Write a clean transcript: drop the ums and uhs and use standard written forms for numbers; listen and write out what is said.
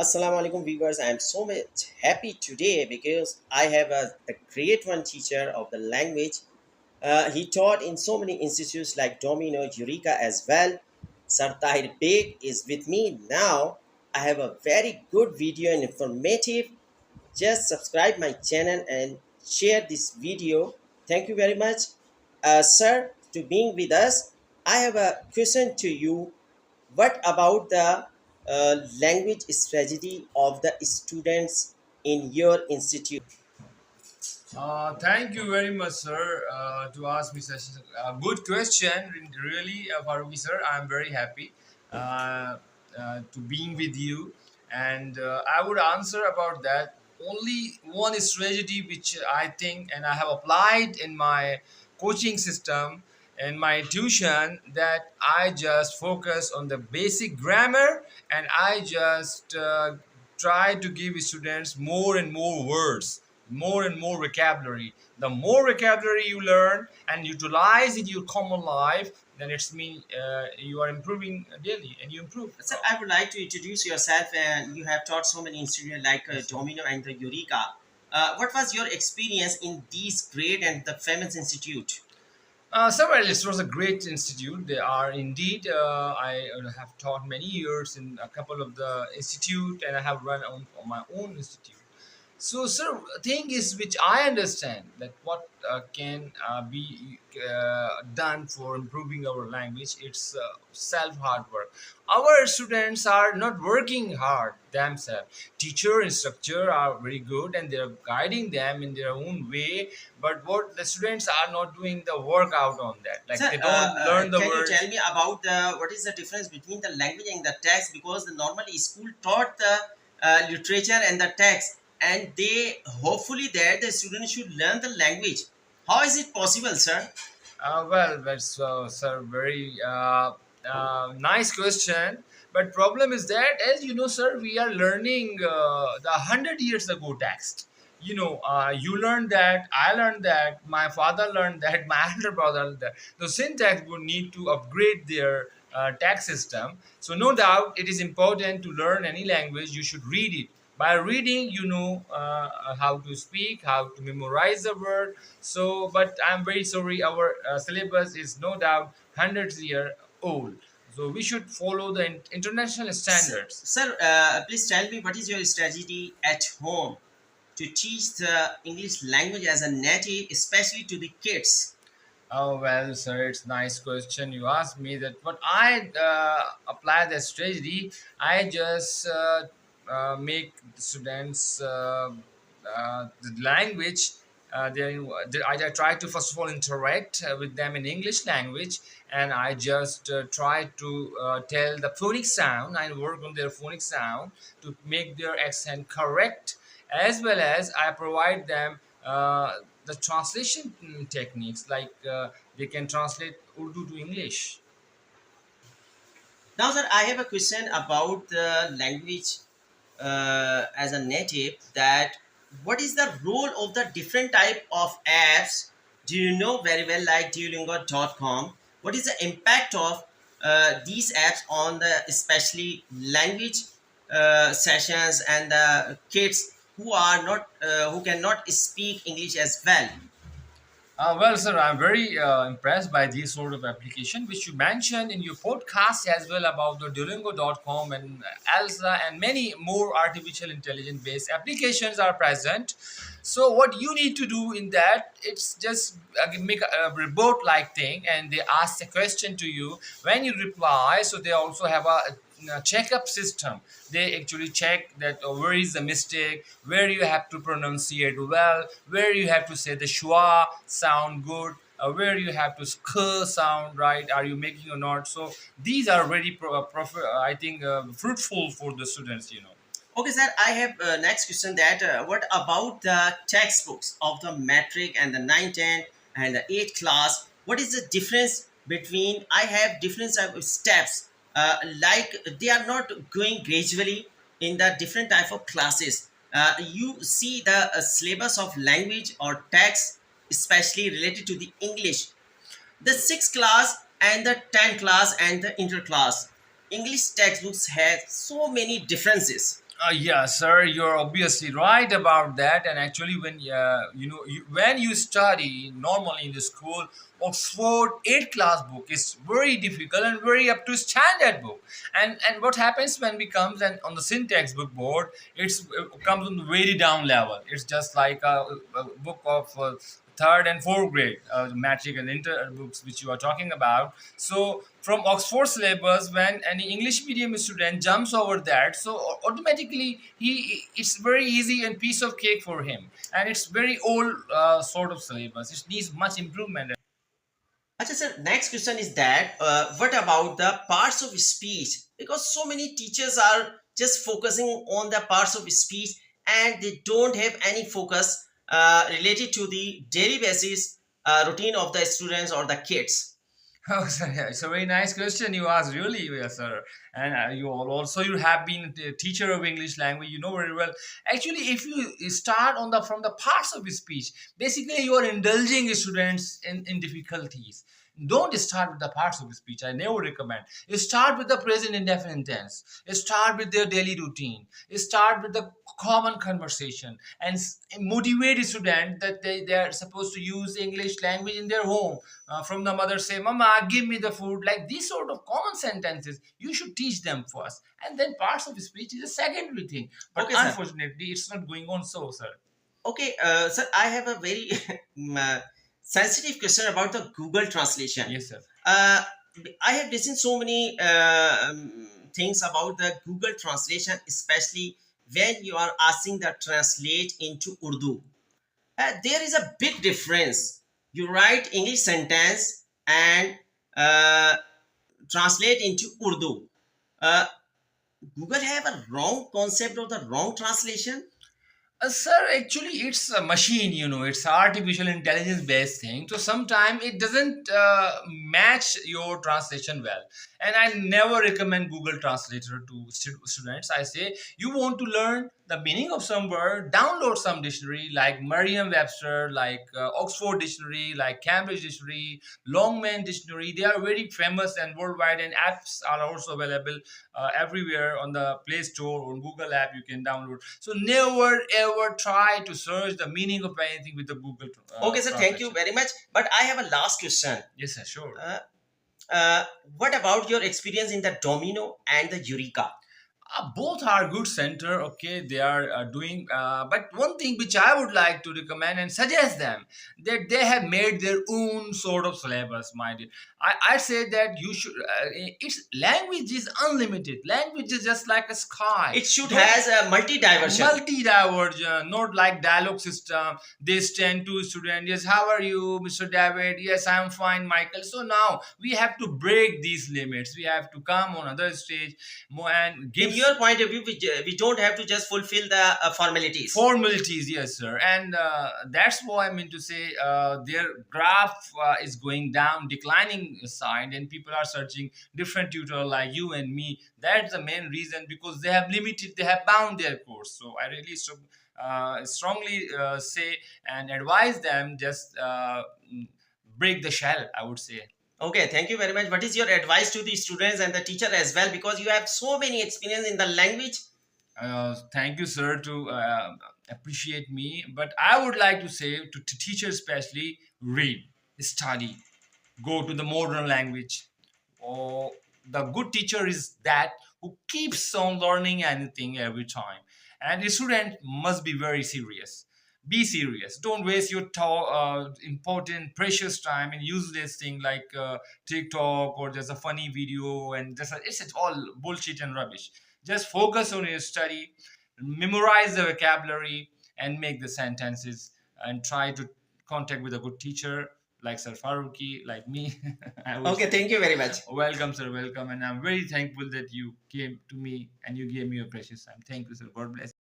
Assalamu alaikum viewers. I am so much happy today because I have a great one teacher of the language. He taught in so many institutes like Domino, Eureka as well. Sartahir Beg is with me now. I have a very good video and informative. Just subscribe my channel and share this video. Thank you very much, sir, to being with us. I have a question to you. What about the language strategy of the students in your institute? Thank you very much, sir, to ask me such a good question. Really, Faruqi, sir, I'm very happy to being with you, and I would answer about that. Only one strategy which I think and I have applied in my coaching system and my tuition, that I just focus on the basic grammar, and I just try to give students more and more words, more and more vocabulary. The more vocabulary you learn and utilize in your common life, then it's mean you are improving daily and you improve. Sir, I would like to introduce yourself. And you have taught so many institutes like Domino and the Eureka. What was your experience in these great and the famous institute? Well, it was a great institute. They are indeed. I have taught many years in a couple of the institute, and I have run on my own institute. So, sir, thing is which I understand that what can be done for improving our language. It's self hard work. Our students are not working hard themselves. Teacher and instructor are very good and they're guiding them in their own way. But what the students are not doing the work out on that. Like Sir, they don't learn the can you words. tell me about the what is the difference between the language and the text? Because the normally school taught the literature and the text, and they hopefully there the students should learn the language. How is it possible, sir? Well, that's sir, very nice question. But problem is that, as you know, sir, we are learning the 100 years ago text. You learned that, I learned that, my father learned that, my elder brother learned that. The syntax would need to upgrade their tax system. So no doubt, it is important to learn any language. You should read it. By reading, you know how to speak, how to memorize the word. So, but I'm very sorry, our syllabus is no doubt hundreds year old. So we should follow the international standards. Sir, please tell me what is your strategy at home to teach the English language as a native, especially to the kids? Oh well, sir, it's nice question. You asked me that. What I apply the strategy, I just make the students the language. I try to first of all interact with them in English language, and I just try to tell the phonic sound. I work on their phonic sound to make their accent correct, as well as I provide them the translation techniques, like they can translate Urdu to English. Now, sir, I have a question about the language as a native. That what is the role of the different type of apps? Do you know very well, like Duolingo.com? What is the impact of these apps on the especially language sessions and the kids who are not who cannot speak English as well? Well, sir, I'm very impressed by this sort of application, which you mentioned in your podcast as well about the Duolingo.com and Elsa and many more artificial intelligence based applications are present. So, what you need to do in that, it's just make a robot like thing, and they ask a question to you. When you reply, so they also have a checkup system. They actually check that where is the mistake, where you have to pronunciate well, where you have to say the schwa sound good, where you have to sk sound right, are you making or not. So these are very I think fruitful for the students. Okay, sir. I have next question. That what about the textbooks of the metric and the 9, 10 and the 8 class? What is the difference between? I have different type of steps. Like they are not going gradually in the different type of classes. You see the syllabus of language or text, especially related to the English, the 6th class and the 10th class and the inter class English textbooks have so many differences. Yeah, sir, you're obviously right about that. And actually, when you study normally in the school, Oxford 8th class book is very difficult and very up to standard book. And what happens when we comes and on the syntax book board, it comes on the very down level. It's just like a book of third and fourth grade matric and inter books which you are talking about. So from Oxford syllabus, when any English medium student jumps over that, so automatically it's very easy and piece of cake for him, and it's very old sort of syllabus. It needs much improvement. Achha, sir, next question is that what about the parts of speech? Because so many teachers are just focusing on the parts of speech and they don't have any focus related to the daily basis routine of the students or the kids. Oh, sir, yeah, it's a very nice question you asked, really, yes, sir. And you have been a teacher of English language. You know very well. Actually, if you start on the from the parts of speech, basically you are indulging students in difficulties. Don't start with the parts of speech. I never recommend. You start with the present indefinite tense. You start with their daily routine. You start with the common conversation and motivate a student that they are supposed to use English language in their home. From the mother say, Mama, give me the food. Like these sort of common sentences, you should teach them first. And then parts of speech is a secondary thing. But Okay, sir. unfortunately, it's not going on so, sir. Okay, sir, I have a very sensitive question about the Google translation. Yes, sir. Uh, I have listened so many things about the Google translation, especially when you are asking the translate into Urdu. There is a big difference. You write English sentence and uh, translate into Urdu. Uh, Google have a wrong concept of the wrong translation. Sir, actually, it's a machine, it's artificial intelligence based thing. So sometimes it doesn't match your translation well. And I never recommend Google Translator to students. I say, you want to learn the meaning of some word, download some dictionary like Merriam-Webster, like Oxford Dictionary, like Cambridge Dictionary, Longman Dictionary. They are very famous and worldwide, and apps are also available everywhere on the Play Store, on Google app you can download. So never ever try to search the meaning of anything with the Google Okay, sir, thank you translation. very much. But I have a last question. Yes, sir, sure. Uh, what about your experience in the Domino and the Eureka? Both are good center. Okay, they are doing but one thing which I would like to recommend and suggest them, that they have made their own sort of syllabus, mind it. I say that you should its language is unlimited. Language is just like a sky. It should Don't has a multi-diversion. multi-divergent, not like dialogue system. They stand to student, yes, how are you, Mr. David? Yes, I'm fine, Michael. So now we have to break these limits. We have to come on other stage more and In give your point of view, we don't have to just fulfill the formalities. formalities. Yes, sir. And that's why I mean to say their graph is going down, declining side, and people are searching different tutor like you and me. That's the main reason, because they have bound their course. So I really strongly say and advise them, just break the shell, I would say. Okay, thank you very much. What is your advice to the students and the teacher as well? Because you have so many experience in the language. Thank you, sir, to appreciate me. But I would like to say to teachers, especially, read, study, go to the modern language. Oh, the good teacher is that who keeps on learning anything every time. And the student must be very serious. Be serious. Don't waste your important, precious time in useless thing like TikTok or just a funny video, and it's all bullshit and rubbish. Just focus on your study, memorize the vocabulary, and make the sentences, and try to contact with a good teacher like Sir Faruqi, like me. I would Okay, say, thank you very much. welcome, sir, welcome. And I'm very thankful that you came to me and you gave me your precious time. Thank you, sir. God bless.